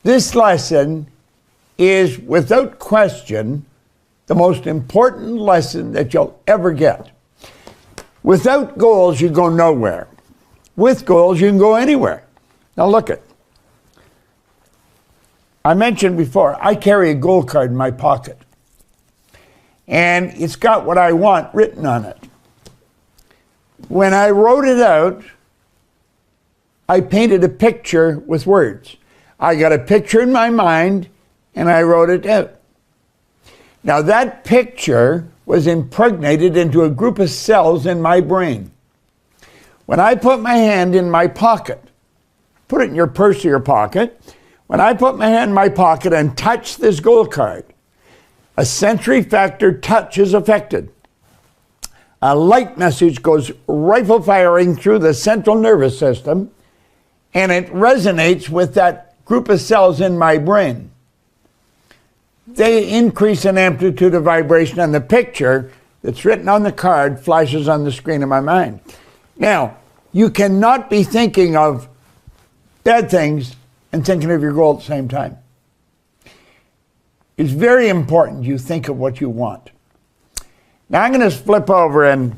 This lesson is, without question, the most important lesson that you'll ever get. Without goals, you go nowhere. With goals, you can go anywhere. Now look it. I mentioned before, I carry a goal card in my pocket. And it's got what I want written on it. When I wrote it out, I painted a picture with words. I got a picture in my mind, and I wrote it out. Now that picture was impregnated into a group of cells in my brain. When I put my hand in my pocket, put it in your purse or your pocket, when I put my hand in my pocket and touch this goal card, a sensory factor touch is affected. A light message goes rifle firing through the central nervous system, and it resonates with that group of cells in my brain. They increase in amplitude of vibration, and the picture that's written on the card flashes on the screen of my mind. Now, you cannot be thinking of bad things and thinking of your goal at the same time. It's very important you think of what you want. Now I'm going to flip over and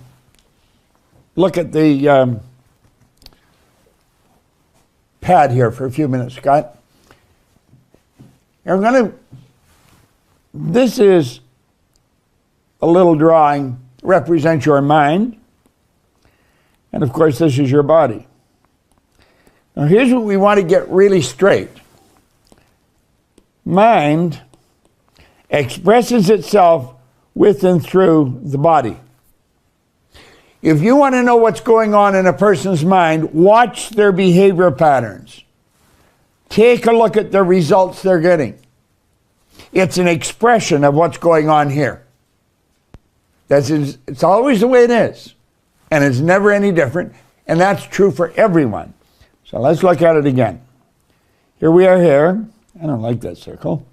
look at the pad here for a few minutes, Scott. This is a little drawing, represents your mind. And of course, this is your body. Now here's what we want to get really straight. Mind expresses itself with and through the body. If you want to know what's going on in a person's mind, watch their behavior patterns. Take a look at the results they're getting. It's an expression of what's going on here. It's always the way it is. And it's never any different. And that's true for everyone. So let's look at it again. Here we are here. I don't like that circle.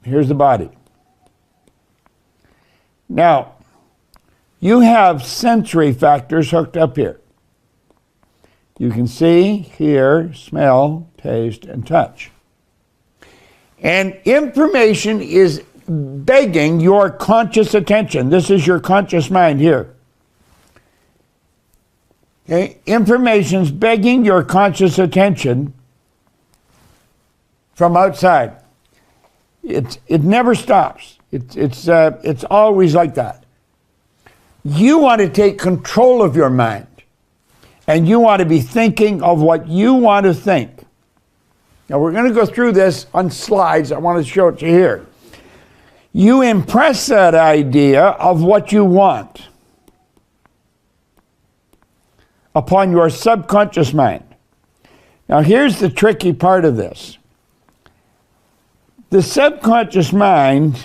Here's the body. Now, you have sensory factors hooked up here. You can see, hear, smell, taste, and touch. And information is begging your conscious attention. This is your conscious mind here. Okay? Information's begging your conscious attention from outside. It never stops. It's always like that. You want to take control of your mind, and you want to be thinking of what you want to think. Now we're going to go through this on slides. I want to show it to you here. You impress that idea of what you want upon your subconscious mind. Now here's the tricky part of this. The subconscious mind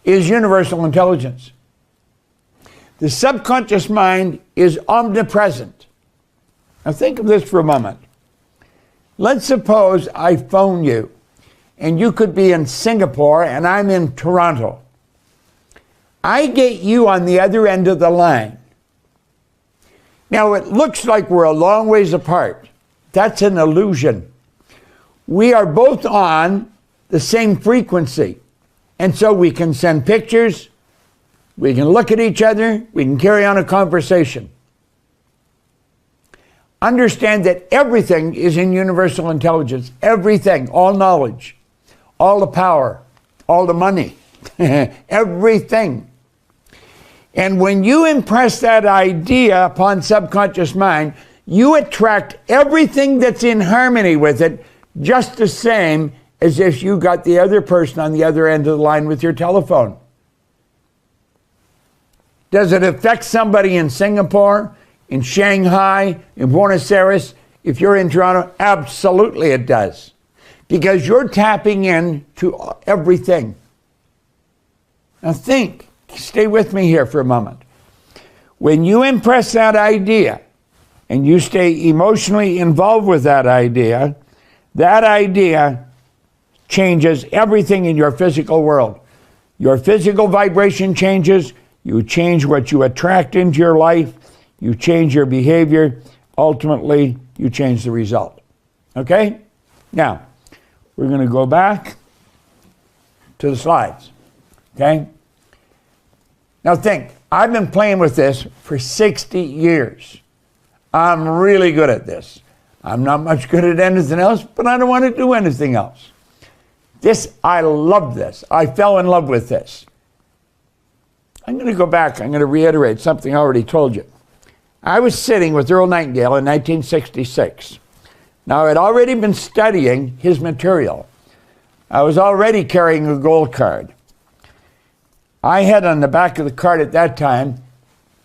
is universal intelligence. The subconscious mind is omnipresent. Now think of this for a moment. Let's suppose I phone you, and you could be in Singapore and I'm in Toronto. I get you on the other end of the line. Now it looks like we're a long ways apart. That's an illusion. We are both on the same frequency. And so we can send pictures, we can look at each other, we can carry on a conversation. Understand that everything is in universal intelligence. Everything, all knowledge, all the power, all the money, everything. And when you impress that idea upon subconscious mind, you attract everything that's in harmony with it, just the same as if you got the other person on the other end of the line with your telephone. Does it affect somebody in Singapore, in Shanghai, in Buenos Aires? If you're in Toronto, absolutely it does. Because you're tapping in to everything. Now think, stay with me here for a moment. When you impress that idea, and you stay emotionally involved with that idea changes everything in your physical world. Your physical vibration changes, you change what you attract into your life, you change your behavior, ultimately you change the result. Okay? Now, we're going to go back to the slides. Okay? Now think, I've been playing with this for 60 years. I'm really good at this. I'm not much good at anything else, but I don't want to do anything else. I love this. I fell in love with this. I'm going to go back. I'm going to reiterate something I already told you. I was sitting with Earl Nightingale in 1966. Now, I had already been studying his material. I was already carrying a gold card. I had on the back of the card at that time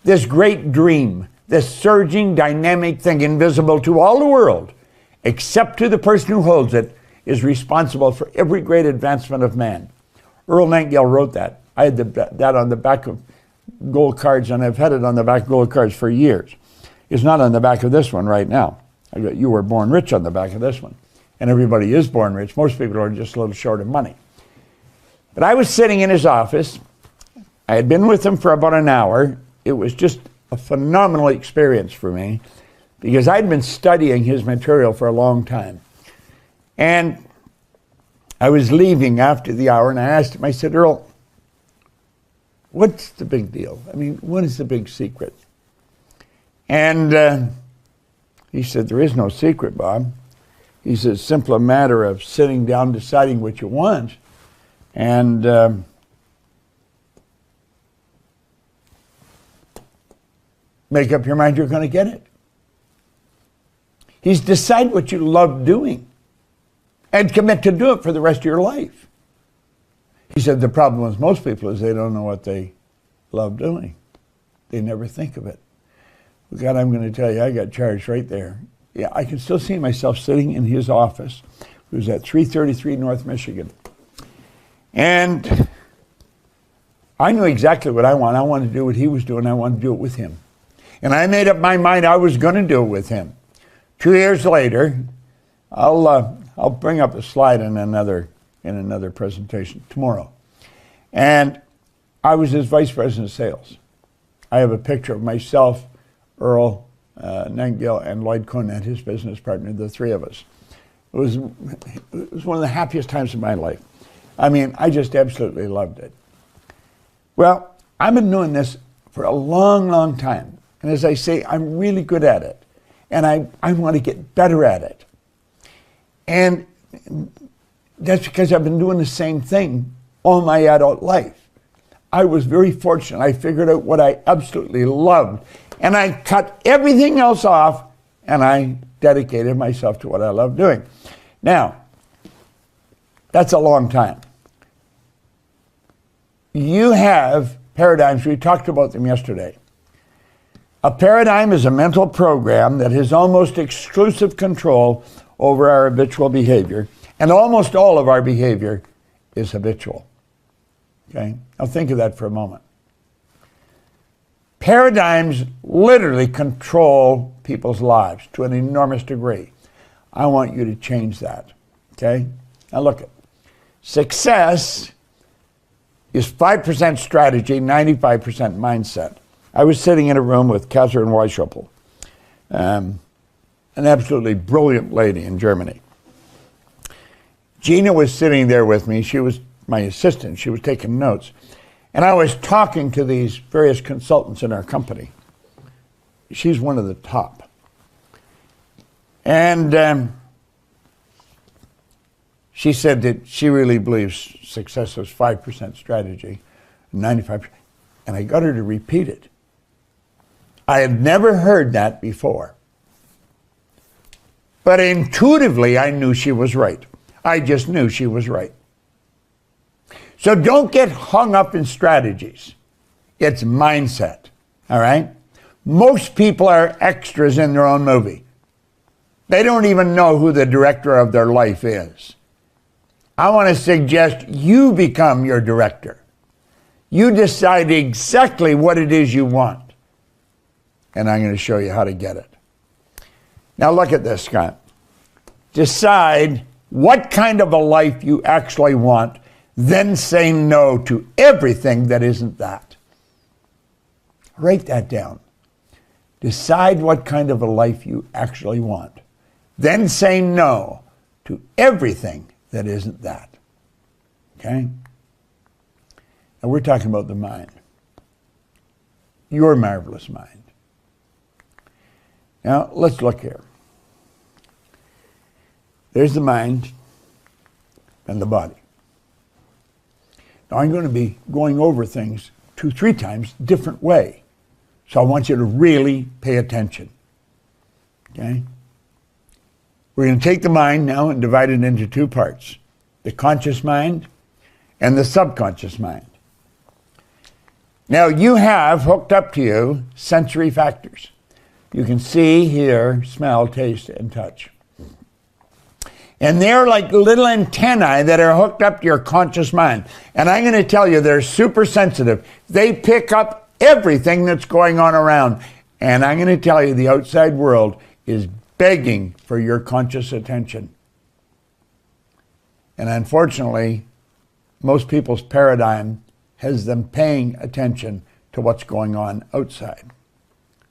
this great dream, this surging, dynamic thing invisible to all the world, except to the person who holds it, is responsible for every great advancement of man. Earl Nightingale wrote that. I had that on the back of gold cards, and I've had it on the back of gold cards for years. It's not on the back of this one right now. I got "You Were Born Rich" on the back of this one. And everybody is born rich. Most people are just a little short of money. But I was sitting in his office. I had been with him for about an hour. It was just a phenomenal experience for me because I'd been studying his material for a long time. And I was leaving after the hour, and I asked him, I said, "Earl, what's the big deal? I mean, what is the big secret?" And he said, "There is no secret, Bob." He said, "It's simply a matter of sitting down, deciding what you want, and make up your mind you're going to get it." He's decide what you love doing and commit to do it for the rest of your life. He said the problem with most people is they don't know what they love doing. They never think of it. Well, God, I'm going to tell you, I got charged right there. Yeah, I can still see myself sitting in his office. It was at 333 North Michigan. And I knew exactly what I wanted. I wanted to do what he was doing. I wanted to do it with him. And I made up my mind I was going to do it with him. 2 years later, I'll bring up a slide in another presentation tomorrow. And I was his vice president of sales. I have a picture of myself, Earl Nightingale, and Lloyd Conant, his business partner, the three of us. It was one of the happiest times of my life. I mean, I just absolutely loved it. Well, I've been doing this for a long, long time. And as I say, I'm really good at it. And I want to get better at it. And that's because I've been doing the same thing all my adult life. I was very fortunate. I figured out what I absolutely loved. And I cut everything else off, and I dedicated myself to what I love doing. Now, that's a long time. You have paradigms. We talked about them yesterday. A paradigm is a mental program that has almost exclusive control over our habitual behavior, and almost all of our behavior is habitual. Okay? Now think of that for a moment. Paradigms literally control people's lives to an enormous degree. I want you to change that. Okay? Now look at success is 5% strategy, 95% mindset. I was sitting in a room with Catherine Weishaupt, an absolutely brilliant lady in Germany. Gina was sitting there with me. She was my assistant. She was taking notes. And I was talking to these various consultants in our company. She's one of the top. And she said that she really believes success is 5% strategy, 95%. And I got her to repeat it. I had never heard that before. But intuitively, I knew she was right. I just knew she was right. So don't get hung up in strategies. It's mindset, all right? Most people are extras in their own movie. They don't even know who the director of their life is. I want to suggest you become your director. You decide exactly what it is you want. And I'm going to show you how to get it. Now look at this, Scott. Decide what kind of a life you actually want, then say no to everything that isn't that. Write that down. Decide what kind of a life you actually want. Then say no to everything that isn't that. Okay? And we're talking about the mind. Your marvelous mind. Now, let's look here. There's the mind and the body. Now, I'm going to be going over things 2-3 times different way. So I want you to really pay attention. Okay? We're going to take the mind now and divide it into 2 parts. The conscious mind and the subconscious mind. Now, you have hooked up to you sensory factors. You can see, hear, smell, taste, and touch. And they're like little antennae that are hooked up to your conscious mind. And I'm going to tell you, they're super sensitive. They pick up everything that's going on around. And I'm going to tell you, the outside world is begging for your conscious attention. And unfortunately, most people's paradigm has them paying attention to what's going on outside.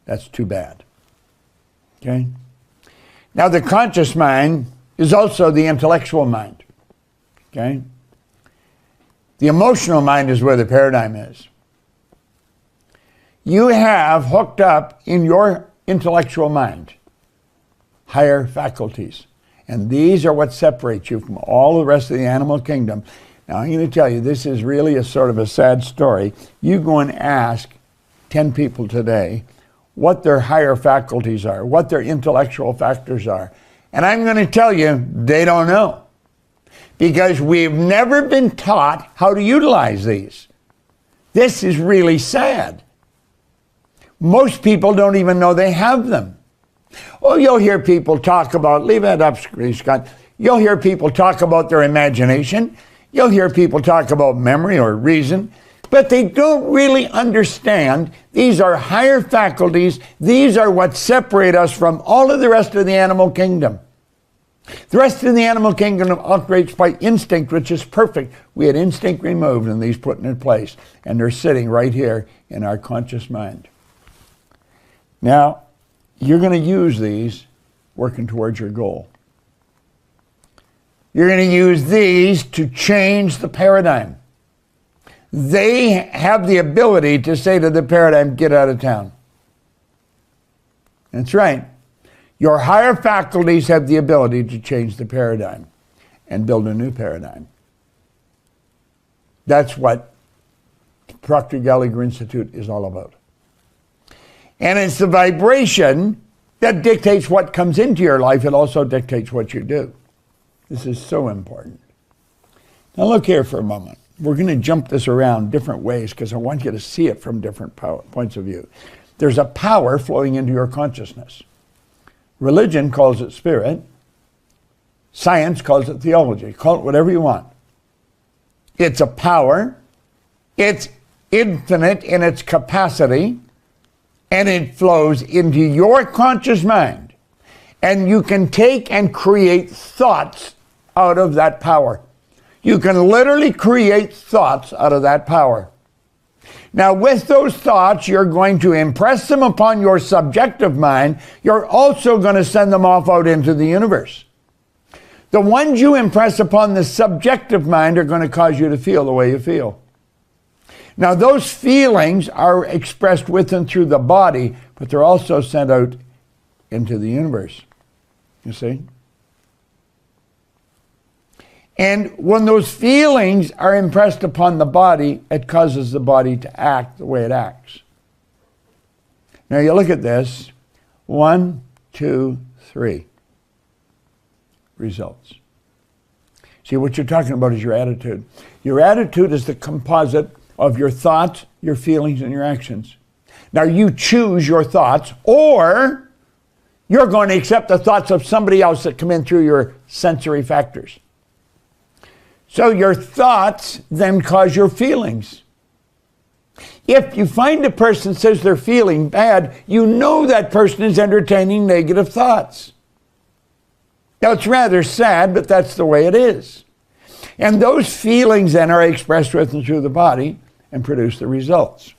That's too bad. Okay? Now, the conscious mind is also the intellectual mind. Okay? The emotional mind is where the paradigm is. You have hooked up in your intellectual mind higher faculties. And these are what separates you from all the rest of the animal kingdom. Now, I'm going to tell you, this is really a sort of a sad story. You go and ask 10 people today what their higher faculties are, what their intellectual factors are. And I'm going to tell you, they don't know. Because we've never been taught how to utilize these. This is really sad. Most people don't even know they have them. Oh, you'll hear people talk about, leave that up, Scott. You'll hear people talk about their imagination. You'll hear people talk about memory or reason. But they don't really understand these are higher faculties. These are what separate us from all of the rest of the animal kingdom. The rest of the animal kingdom operates by instinct, which is perfect. We had instinct removed and these put in place. And they're sitting right here in our conscious mind. Now, you're going to use these working towards your goal. You're going to use these to change the paradigm. They have the ability to say to the paradigm, get out of town. That's right. Your higher faculties have the ability to change the paradigm and build a new paradigm. That's what Proctor Gallagher Institute is all about. And it's the vibration that dictates what comes into your life. It also dictates what you do. This is so important. Now look here for a moment. We're going to jump this around different ways because I want you to see it from different points of view. There's a power flowing into your consciousness. Religion calls it spirit. Science calls it theology. Call it whatever you want. It's a power. It's infinite in its capacity. And it flows into your conscious mind. And you can take and create thoughts out of that power. You can literally create thoughts out of that power. Now, with those thoughts, you're going to impress them upon your subjective mind. You're also going to send them off out into the universe. The ones you impress upon the subjective mind are going to cause you to feel the way you feel. Now, those feelings are expressed with and through the body, but they're also sent out into the universe. You see? And when those feelings are impressed upon the body, it causes the body to act the way it acts. Now, you look at this. 1, 2, 3. Results. See, what you're talking about is your attitude. Your attitude is the composite of your thoughts, your feelings, and your actions. Now, you choose your thoughts, or you're going to accept the thoughts of somebody else that come in through your sensory factors. So your thoughts then cause your feelings. If you find a person says they're feeling bad, you know that person is entertaining negative thoughts. Now, it's rather sad, but that's the way it is. And those feelings then are expressed with and through the body and produce the results.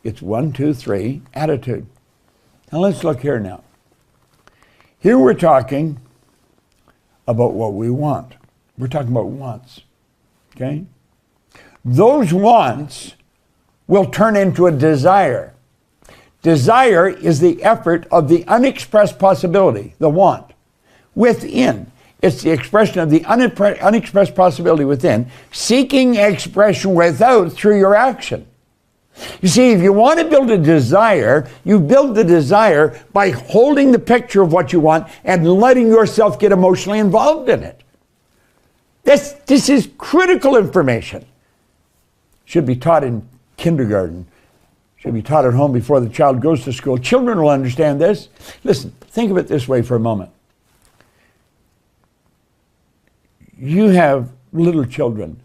It's 1, 2, 3, attitude. Now let's look here now. Here we're talking about what we want. We're talking about wants, okay? Those wants will turn into a desire. Desire is the effort of the unexpressed possibility, the want, within. It's the expression of the unexpressed possibility within, seeking expression without through your action. You see, if you want to build a desire, you build the desire by holding the picture of what you want and letting yourself get emotionally involved in it. This is critical information. Should be taught in kindergarten. Should be taught at home before the child goes to school. Children will understand this. Listen, think of it this way for a moment. You have little children,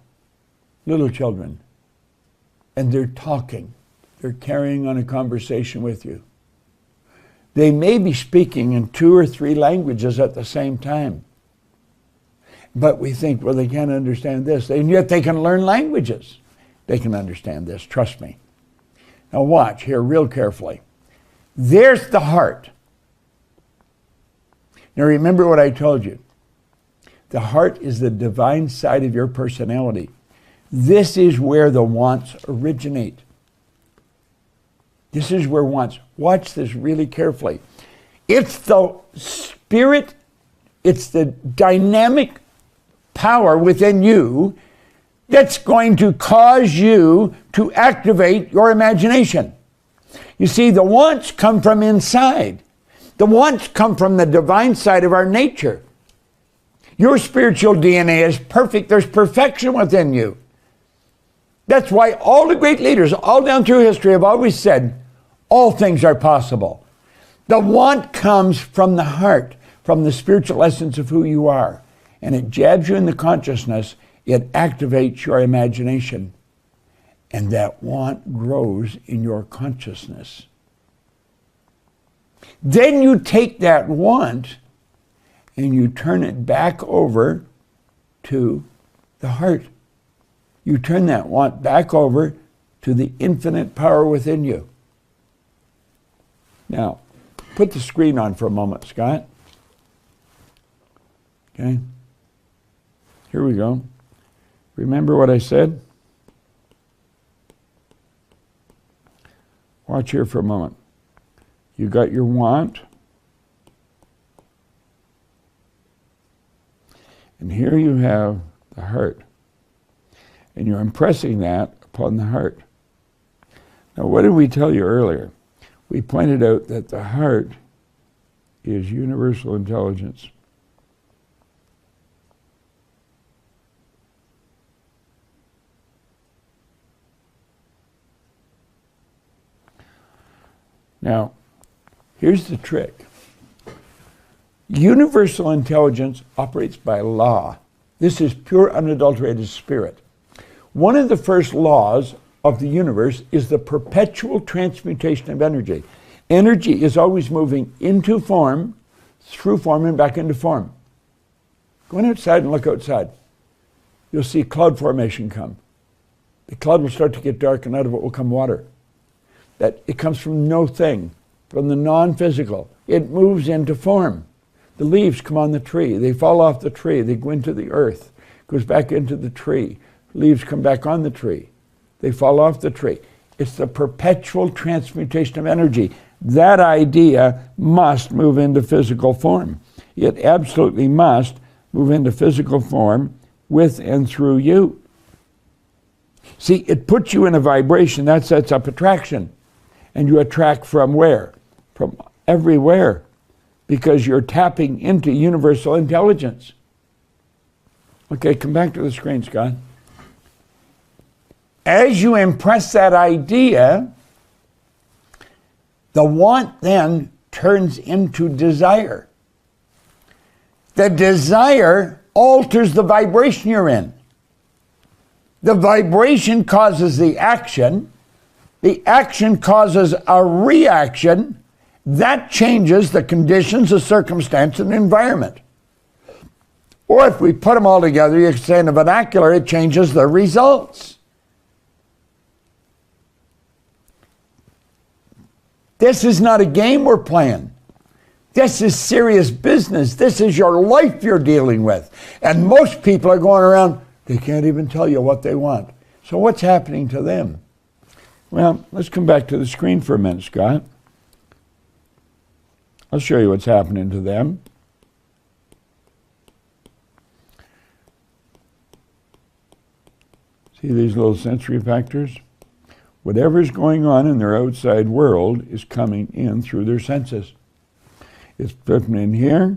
and they're talking. They're carrying on a conversation with you. They may be speaking in 2 or 3 languages at the same time. But we think, well, they can't understand this. And yet they can learn languages. They can understand this, trust me. Now watch here real carefully. There's the heart. Now remember what I told you. The heart is the divine side of your personality. This is where the wants originate. This is where wants. Watch this really carefully. It's the spirit, it's the dynamic power within you that's going to cause you to activate your imagination. You see, the wants come from inside. The wants come from the divine side of our nature. Your spiritual DNA is perfect. There's perfection within you. That's why all the great leaders, all down through history, have always said, all things are possible. The want comes from the heart, from the spiritual essence of who you are. And it jabs you in the consciousness. It activates your imagination. And that want grows in your consciousness. Then you take that want and you turn it back over to the heart. You turn that want back over to the infinite power within you. Now, put the screen on for a moment, Scott. Okay. Here we go. Remember what I said? Watch here for a moment. You got your want. And here you have the heart. And you're impressing that upon the heart. Now, what did we tell you earlier? We pointed out that the heart is universal intelligence. Now, here's the trick. Universal intelligence operates by law. This is pure unadulterated spirit. One of the first laws of the universe is the perpetual transmutation of energy. Energy is always moving into form, through form, and back into form. Go on outside and look outside. You'll see cloud formation come. The cloud will start to get dark, and out of it will come water. That it comes from no thing, from the non-physical. It moves into form. The leaves come on the tree. They fall off the tree. They go into the earth. Goes back into the tree. Leaves come back on the tree. They fall off the tree. It's the perpetual transmutation of energy. That idea must move into physical form. It absolutely must move into physical form with and through you. See, it puts you in a vibration that sets up attraction. And you attract from where? From everywhere. Because you're tapping into universal intelligence. Okay, come back to the screen, Scott. As you impress that idea, the want then turns into desire. The desire alters the vibration you're in. The vibration causes the action. The action causes a reaction. That changes the conditions, the circumstance, and the environment. Or if we put them all together, you could say in the vernacular, it changes the results. This is not a game we're playing. This is serious business. This is your life you're dealing with. And most people are going around, they can't even tell you what they want. So what's happening to them? Well, let's come back to the screen for a minute, Scott. I'll show you what's happening to them. See these little sensory factors? Whatever's going on in their outside world is coming in through their senses. It's flipping in here,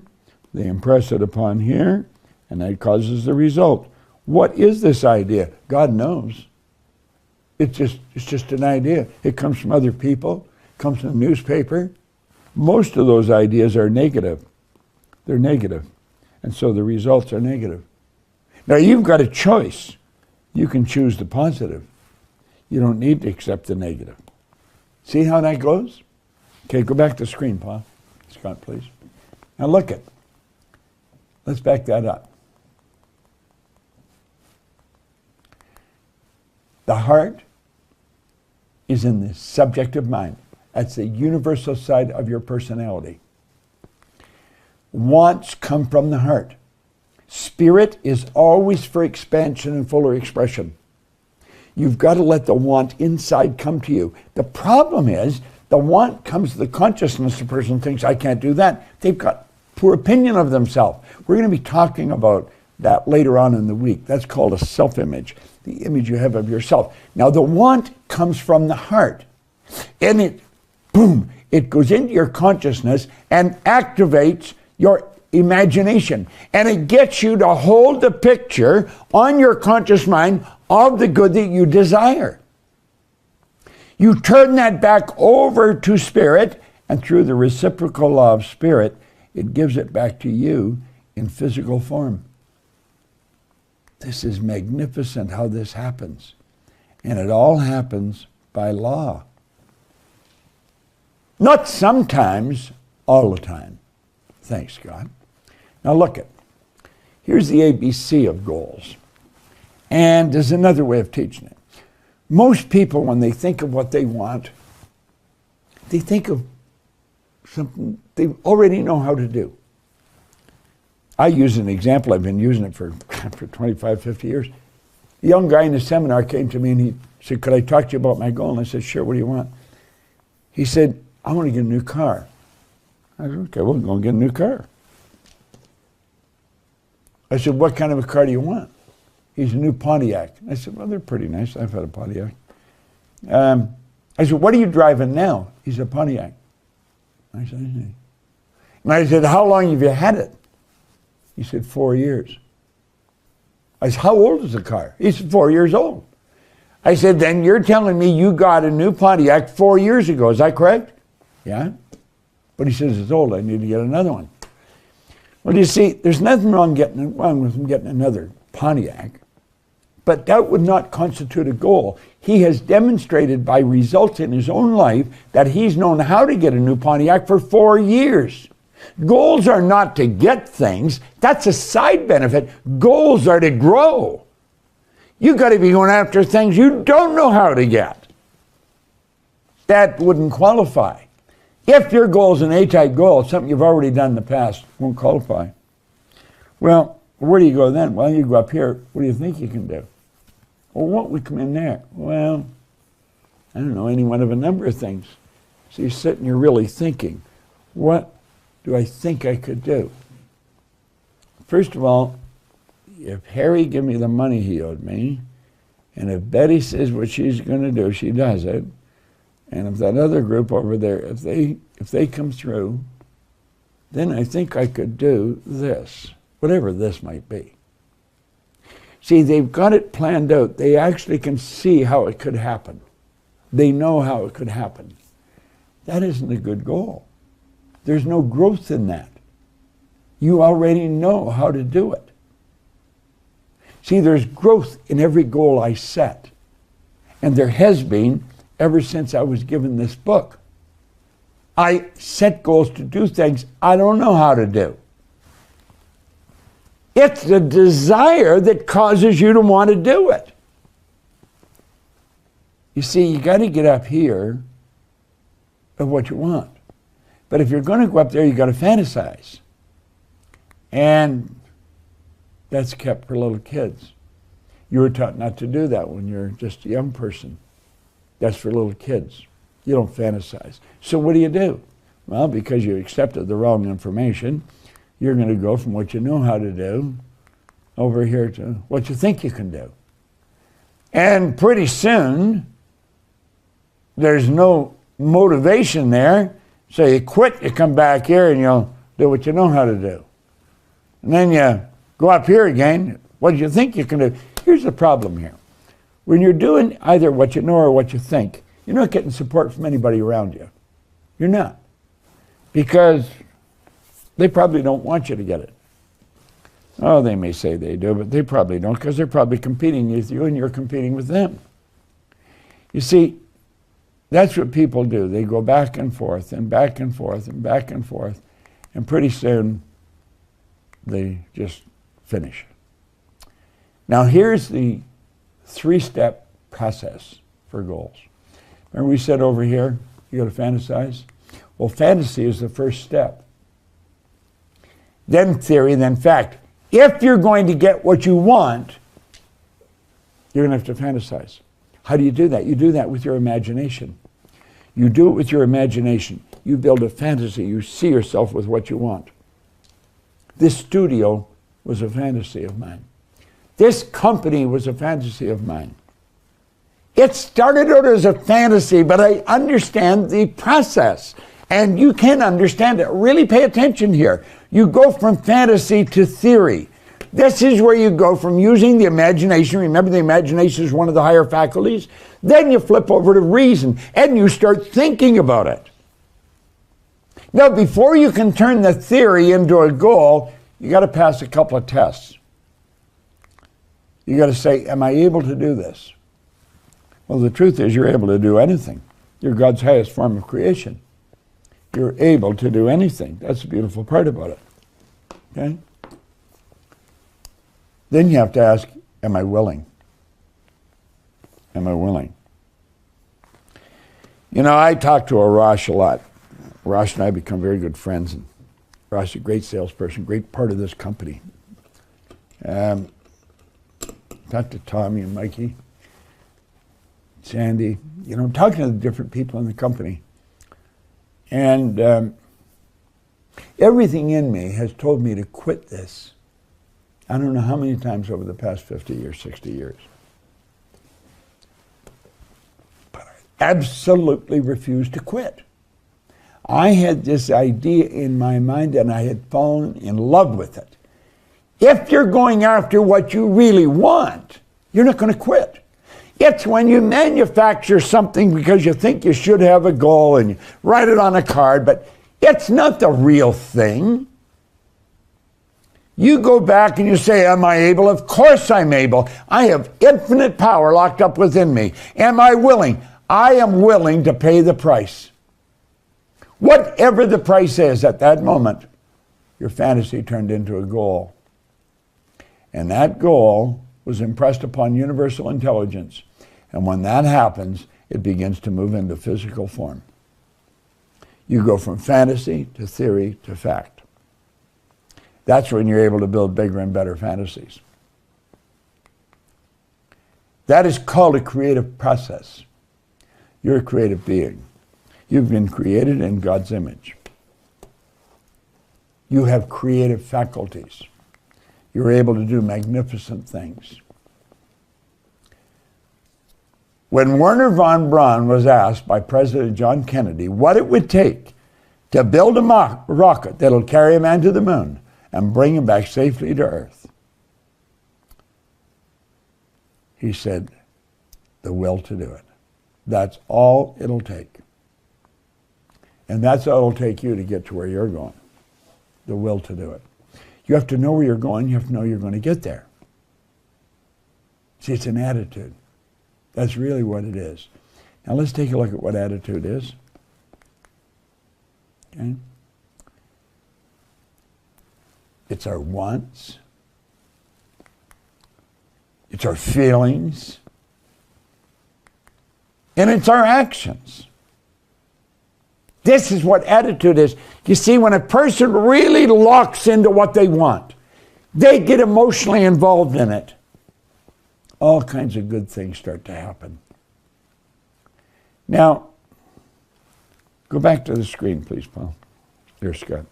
they impress it upon here, and that causes the result. What is this idea? God knows. It's just an idea. It comes from other people, it comes from the newspaper. Most of those ideas are negative. They're negative. And so the results are negative. Now you've got a choice. You can choose the positive. You don't need to accept the negative. See how that goes? Okay, go back to the screen, Paul. Scott, please. Now look it. Let's back that up. The heart is in the subjective mind. That's the universal side of your personality. Wants come from the heart. Spirit is always for expansion and fuller expression. You've got to let the want inside come to you. The problem is, the want comes to the consciousness. The person thinks, I can't do that. They've got poor opinion of themselves. We're going to be talking about that later on in the week. That's called a self-image, the image you have of yourself. Now, the want comes from the heart. And it, boom, it goes into your consciousness and activates your imagination. And it gets you to hold the picture on your conscious mind of the good that you desire. You turn that back over to spirit, and through the reciprocal law of spirit, it gives it back to you in physical form. This is magnificent how this happens. And it all happens by law. Not sometimes, all the time. Thanks, God. Now look it. Here's the ABC of goals. And there's another way of teaching it. Most people, when they think of what they want, they think of something they already know how to do. I use an example. I've been using it for 25, 50 years. A young guy in the seminar came to me and he said, could I talk to you about my goal? And I said, sure, what do you want? He said, I want to get a new car. I said, okay, well, go and get a new car. I said, what kind of a car do you want? He's a new Pontiac. I said, well, they're pretty nice. I've had a Pontiac. I said, what are you driving now? He's a Pontiac. I said, and I said, how long have you had it? He said, 4 years. I said, how old is the car? He said, 4 years old. I said, then you're telling me you got a new Pontiac 4 years ago. Is that correct? Yeah. But he says, it's old. I need to get another one. Well, you see, there's nothing wrong with him getting another Pontiac, but that would not constitute a goal. He has demonstrated by results in his own life that he's known how to get a new Pontiac for 4 years. Goals are not to get things. That's a side benefit. Goals are to grow. You've got to be going after things you don't know how to get. That wouldn't qualify. If your goal is an A-type goal, something you've already done in the past, won't qualify. Well, where do you go then? Well, you go up here. What do you think you can do? Well, what would come in there? Well, I don't know, any one of a number of things. So you sit and you're really thinking, what do I think I could do? First of all, if Harry give me the money he owed me, and if Betty says what she's going to do, she does it, and if that other group over there, if they come through, then I think I could do this, whatever this might be. See, they've got it planned out. They actually can see how it could happen. They know how it could happen. That isn't a good goal. There's no growth in that. You already know how to do it. See, there's growth in every goal I set. And there has been ever since I was given this book. I set goals to do things I don't know how to do. It's the desire that causes you to want to do it. You see, you got to get up here of what you want. But if you're going to go up there, you've got to fantasize. And that's kept for little kids. You were taught not to do that when you're just a young person. That's for little kids. You don't fantasize. So what do? Well, because you accepted the wrong information, you're going to go from what you know how to do over here to what you think you can do. And pretty soon, there's no motivation there. So you quit, you come back here, and you'll do what you know how to do. And then you go up here again. What do you think you can do? Here's the problem here. When you're doing either what you know or what you think, you're not getting support from anybody around you. You're not. Because they probably don't want you to get it. Oh, they may say they do, but they probably don't, because they're probably competing with you and you're competing with them. You see, that's what people do. They go back and forth and back and forth and back and forth, and pretty soon they just finish. Now here's the 3-step process for goals. Remember we said over here, you got to fantasize? Well, fantasy is the first step. Then theory, then fact. If you're going to get what you want, you're going to have to fantasize. How do you do that? You do that with your imagination. You do it with your imagination. You build a fantasy. You see yourself with what you want. This studio was a fantasy of mine. This company was a fantasy of mine. It started out as a fantasy, but I understand the process. And you can understand it. Really pay attention here. You go from fantasy to theory. This is where you go from using the imagination. Remember, the imagination is one of the higher faculties. Then you flip over to reason, and you start thinking about it. Now, before you can turn the theory into a goal, you got to pass a couple of tests. You got to say, am I able to do this? Well, the truth is you're able to do anything. You're God's highest form of creation. You're able to do anything. That's the beautiful part about it. Okay? Then you have to ask, am I willing? Am I willing? You know, I talk to Arash a lot. Arash and I become very good friends. And Arash is a great salesperson, great part of this company. Talk to Tommy and Mikey, Sandy, you know, talking to the different people in the company. And everything in me has told me to quit this. I don't know how many times over the past 50 years, 60 years. But I absolutely refused to quit. I had this idea in my mind and I had fallen in love with it. If you're going after what you really want, you're not going to quit. It's when you manufacture something because you think you should have a goal and you write it on a card, but it's not the real thing. You go back and you say, am I able? Of course I'm able. I have infinite power locked up within me. Am I willing? I am willing to pay the price. Whatever the price is at that moment, your fantasy turned into a goal. And that goal was impressed upon universal intelligence. And when that happens, it begins to move into physical form. You go from fantasy to theory to fact. That's when you're able to build bigger and better fantasies. That is called a creative process. You're a creative being. You've been created in God's image. You have creative faculties. You're able to do magnificent things. When Wernher von Braun was asked by President John Kennedy what it would take to build a rocket that'll carry a man to the moon and bring him back safely to Earth, he said, the will to do it. That's all it'll take. And that's all it'll take you to get to where you're going. The will to do it. You have to know where you're going. You have to know you're going to get there. See, it's an attitude. That's really what it is. Now let's take a look at what attitude is. Okay? It's our wants. It's our feelings. And it's our actions. This is what attitude is. You see, when a person really locks into what they want, they get emotionally involved in it, all kinds of good things start to happen. Now, go back to the screen, please, Paul. Here, Scott.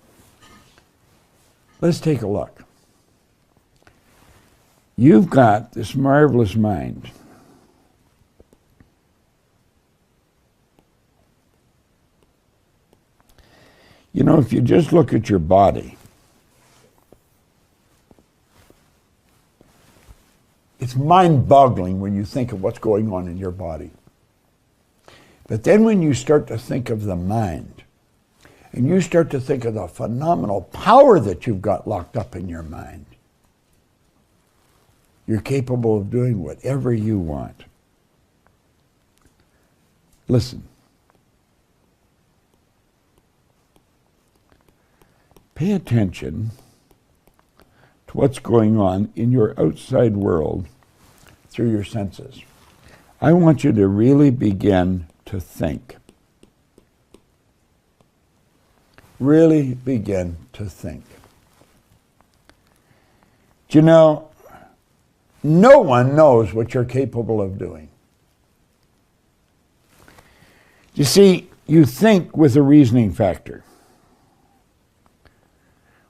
Let's take a look. You've got this marvelous mind. You know, if you just look at your body, it's mind-boggling when you think of what's going on in your body. But then when you start to think of the mind, and you start to think of the phenomenal power that you've got locked up in your mind, you're capable of doing whatever you want. Listen. Pay attention to what's going on in your outside world through your senses. I want you to really begin to think. Really begin to think. Do you know, no one knows what you're capable of doing. You see, you think with a reasoning factor.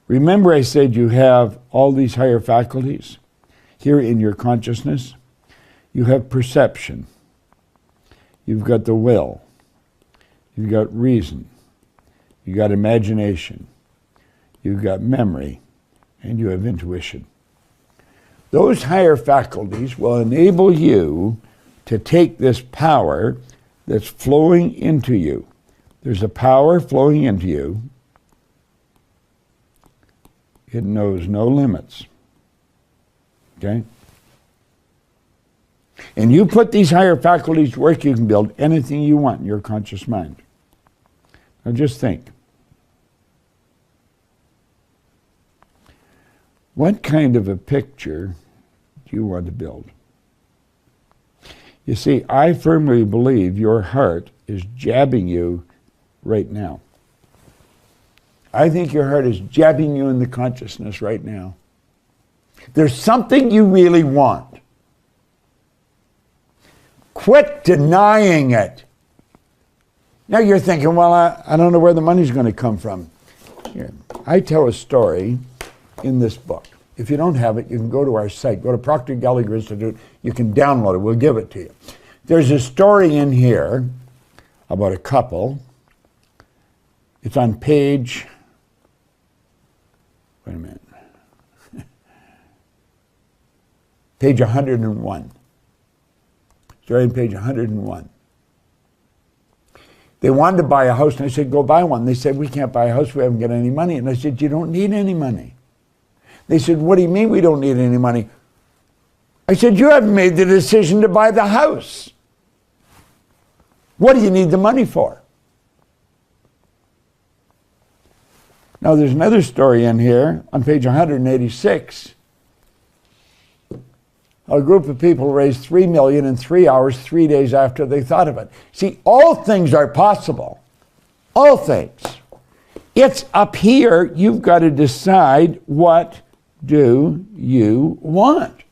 Remember I said you have all these higher faculties here in your consciousness? You have perception. You've got the will. You've got reason. You've got imagination. You've got memory. And you have intuition. Those higher faculties will enable you to take this power that's flowing into you. There's a power flowing into you. It knows no limits. Okay? And you put these higher faculties to work, you can build anything you want in your conscious mind. Now just think. What kind of a picture do you want to build? You see, I firmly believe your heart is jabbing you right now. I think your heart is jabbing you in the consciousness right now. There's something you really want. Quit denying it. Now you're thinking, well, I don't know where the money's going to come from. Here, I tell a story in this book. If you don't have it, you can go to our site. Go to Proctor Gallagher Institute. You can download it. We'll give it to you. There's a story in here about a couple. It's on page... Wait a minute. Page 101. Starting on page 101. They wanted to buy a house, and I said, go buy one. They said, we can't buy a house, we haven't got any money. And I said, you don't need any money. They said, what do you mean we don't need any money? I said, you haven't made the decision to buy the house. What do you need the money for? Now, there's another story in here on page 186. A group of people raised $3 million in 3 hours, 3 days after they thought of it. See, all things are possible. All things. It's up here. You've got to decide, what do you want?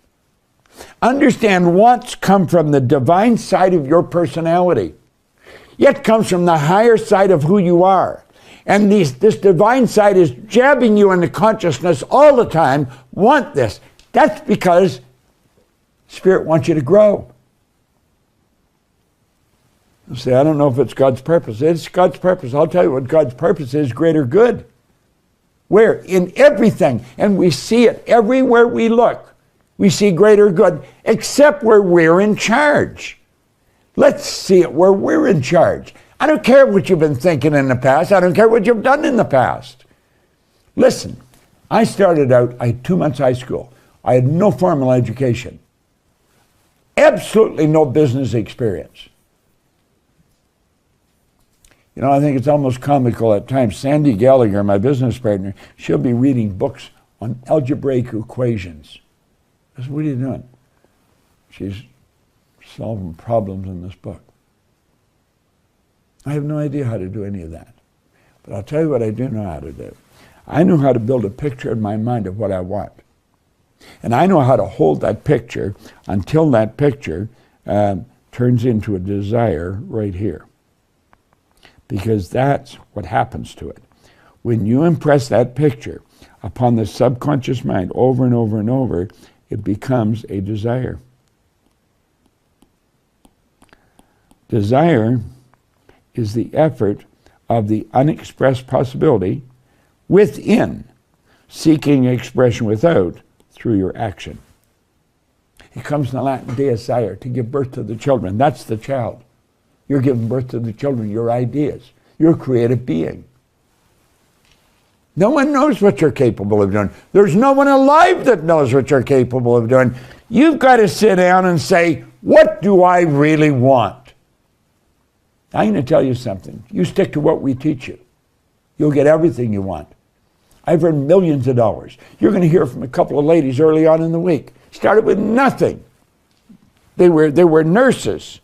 Understand, wants come from the divine side of your personality. It comes from the higher side of who you are. And this divine side is jabbing you into consciousness all the time. Want this. That's because Spirit wants you to grow. You say, I don't know if it's God's purpose. It's God's purpose. I'll tell you what God's purpose is: greater good. Where? In everything. And we see it everywhere we look. We see greater good, except where we're in charge. Let's see it where we're in charge. I don't care what you've been thinking in the past. I don't care what you've done in the past. Listen, I started out, I had 2 months high school. I had no formal education. Absolutely no business experience. You know, I think it's almost comical at times. Sandy Gallagher, my business partner, she'll be reading books on algebraic equations. I said, what are you doing? She's solving problems in this book. I have no idea how to do any of that. But I'll tell you what I do know how to do. I know how to build a picture in my mind of what I want. And I know how to hold that picture until that picture turns into a desire right here. Because that's what happens to it. When you impress that picture upon the subconscious mind over and over and over, it becomes a desire. Desire is the effort of the unexpressed possibility within, seeking expression without, through your action. It comes from the Latin desire, to give birth to the children. That's the child. You're giving birth to the children, your ideas. You're a creative being. No one knows what you're capable of doing. There's no one alive that knows what you're capable of doing. You've got to sit down and say, what do I really want? I'm going to tell you something. You stick to what we teach you. You'll get everything you want. I've earned millions of dollars. You're going to hear from a couple of ladies early on in the week. Started with nothing. They were nurses.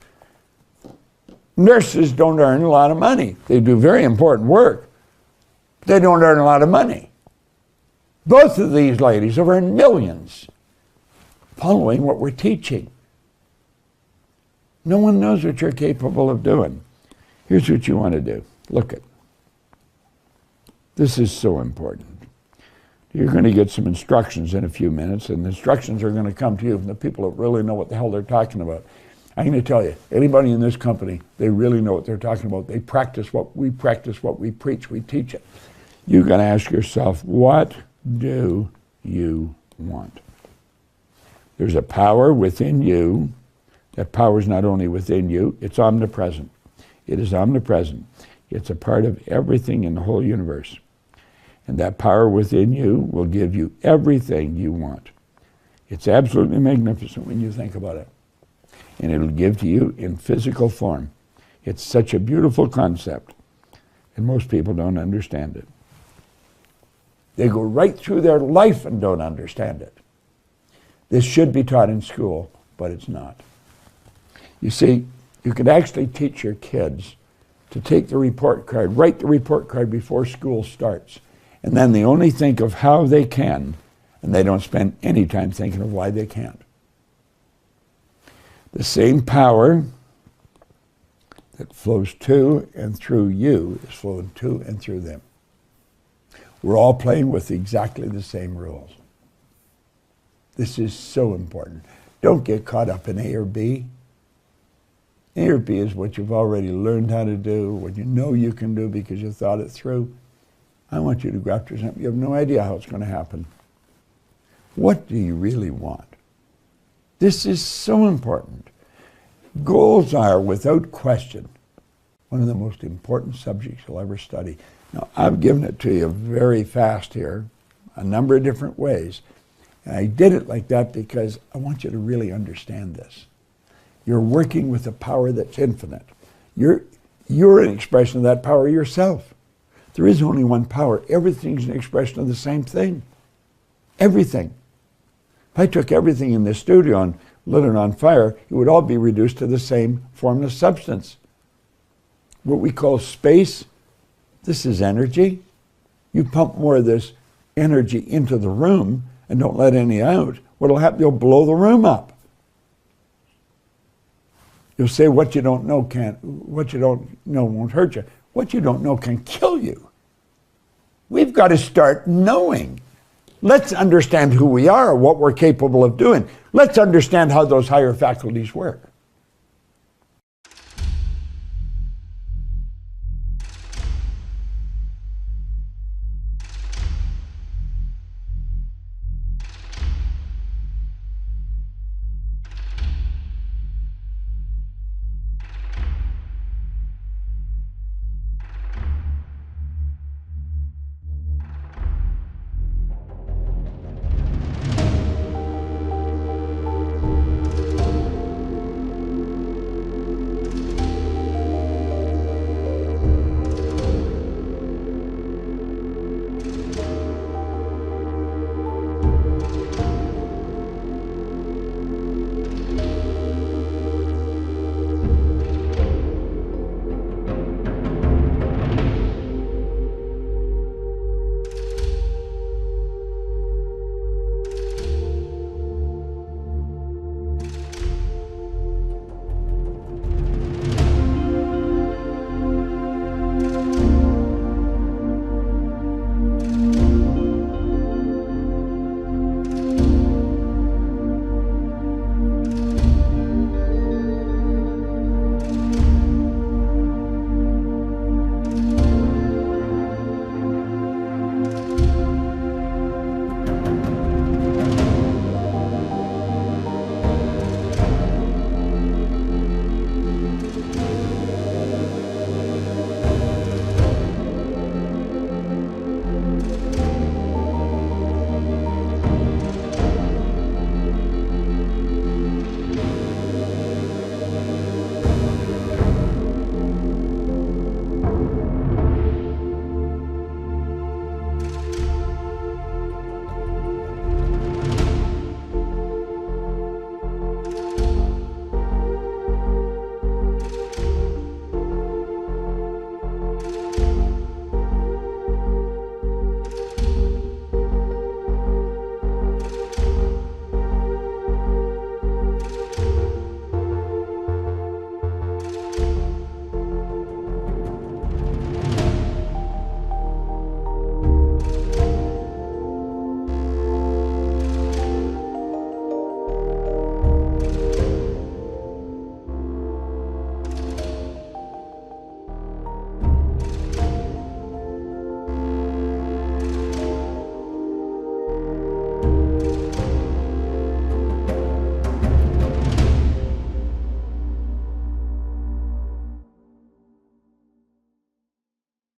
Nurses don't earn a lot of money. They do very important work. They don't earn a lot of money. Both of these ladies have earned millions following what we're teaching. No one knows what you're capable of doing. Here's what you want to do. Look it. This is so important. You're going to get some instructions in a few minutes, and the instructions are going to come to you from the people that really know what the hell they're talking about. I'm going to tell you, anybody in this company, they really know what they're talking about. They practice what we preach, we teach it. You're going to ask yourself, what do you want? There's a power within you. That power is not only within you, it's omnipresent. It is omnipresent. It's a part of everything in the whole universe. And that power within you will give you everything you want. It's absolutely magnificent when you think about it. And it'll give to you in physical form. It's such a beautiful concept. And most people don't understand it. They go right through their life and don't understand it. This should be taught in school, but it's not. You see, you could actually teach your kids to take the report card, write the report card before school starts. And then they only think of how they can, and they don't spend any time thinking of why they can't. The same power that flows to and through you is flowing to and through them. We're all playing with exactly the same rules. This is so important. Don't get caught up in A or B. A or B is what you've already learned how to do, what you know you can do because you thought it through. I want you to go after something. You have no idea how it's going to happen. What do you really want? This is so important. Goals are, without question, one of the most important subjects you'll ever study. Now, I've given it to you very fast here, a number of different ways. And I did it like that because I want you to really understand this. You're working with a power that's infinite. You're an expression of that power yourself. There is only one power. Everything's an expression of the same thing. Everything. If I took everything in this studio and lit it on fire, it would all be reduced to the same formless substance. What we call space, this is energy. You pump more of this energy into the room and don't let any out, what'll happen? You'll blow the room up. You'll say what you don't know won't hurt you. What you don't know can kill you. We've got to start knowing. Let's understand who we are, what we're capable of doing. Let's understand how those higher faculties work.